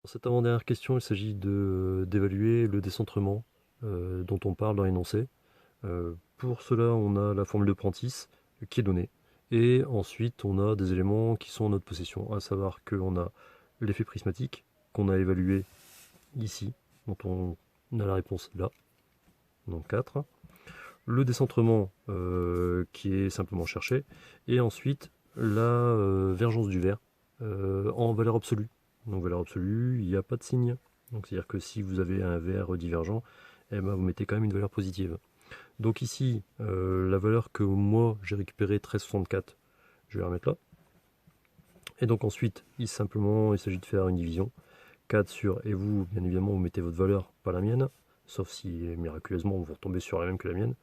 Pour cette avant-dernière question, il s'agit d'évaluer le décentrement dont on parle dans l'énoncé. Pour cela, on a la formule de Prentice qui est donnée. Et ensuite, on a des éléments qui sont en notre possession, à savoir qu'on a l'effet prismatique qu'on a évalué ici, dont on a la réponse là, donc 4. Le décentrement qui est simplement cherché. Et ensuite, la vergence du verre en valeur absolue. Donc valeur absolue, il n'y a pas de signe. Donc c'est-à-dire que si vous avez un verre divergent, eh ben, vous mettez quand même une valeur positive. Donc ici, la valeur que moi j'ai récupérée, 13,64, je vais la remettre là. Et donc ensuite, il s'agit de faire une division. 4 sur, et vous, bien évidemment, vous mettez votre valeur, pas la mienne, sauf si miraculeusement vous retombez sur la même que la mienne.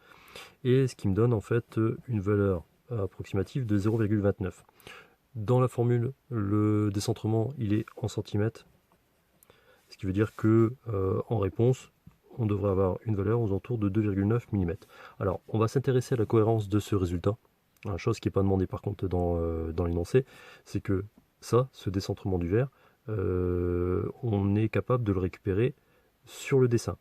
Et ce qui me donne en fait une valeur approximative de 0,29. Dans la formule, le décentrement, il est en centimètres, ce qui veut dire que en réponse, on devrait avoir une valeur aux alentours de 2,9 mm. Alors, on va s'intéresser à la cohérence de ce résultat. Une chose qui n'est pas demandée par contre dans l'énoncé, c'est que ça, ce décentrement du verre, on est capable de le récupérer sur le dessin.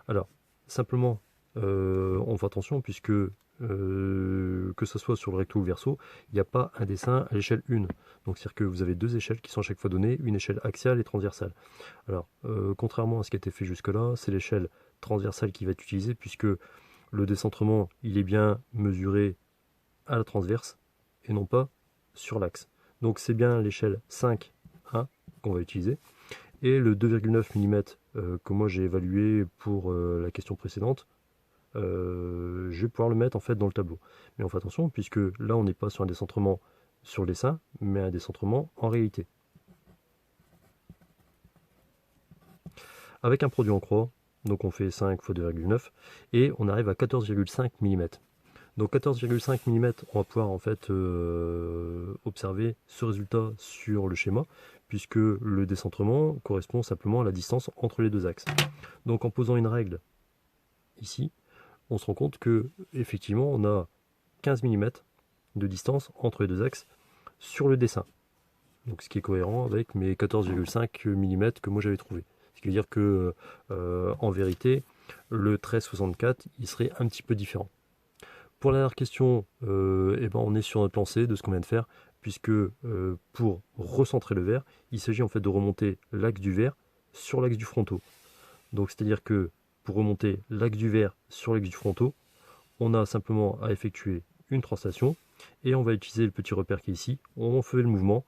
Alors, simplement, on fait attention puisque que ce soit sur le recto ou le verso, il n'y a pas un dessin à l'échelle 1. Donc c'est-à-dire que vous avez deux échelles qui sont à chaque fois données, une échelle axiale et transversale. Alors, contrairement à ce qui a été fait jusque-là, c'est l'échelle transversale qui va être utilisée puisque le décentrement, il est bien mesuré à la transverse et non pas sur l'axe. Donc c'est bien l'échelle 5A qu'on va utiliser. Et le 2,9 mm que moi j'ai évalué pour la question précédente, je vais pouvoir le mettre en fait dans le tableau. Mais on fait attention puisque là on n'est pas sur un décentrement sur le dessin, mais un décentrement en réalité. Avec un produit en croix, donc on fait 5 fois 2,9 et on arrive à 14,5 mm. Donc 14,5 mm, on va pouvoir en fait observer ce résultat sur le schéma puisque le décentrement correspond simplement à la distance entre les deux axes. Donc en posant une règle ici, on se rend compte que effectivement on a 15 mm de distance entre les deux axes sur le dessin. Donc ce qui est cohérent avec mes 14,5 mm que moi j'avais trouvé. Ce qui veut dire que en vérité, le 1364, il serait un petit peu différent. Pour la dernière question, eh ben, on est sur notre lancée de ce qu'on vient de faire, puisque pour recentrer le verre, il s'agit en fait de remonter l'axe du verre sur l'axe du frontal. Donc c'est-à-dire que pour remonter l'axe du verre sur l'axe du frontal, on a simplement à effectuer une translation et on va utiliser le petit repère qui est ici. On fait le mouvement.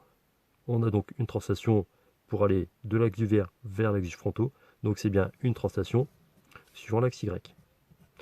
On a donc une translation pour aller de l'axe du verre vers l'axe du frontal. Donc c'est bien une translation suivant l'axe Y.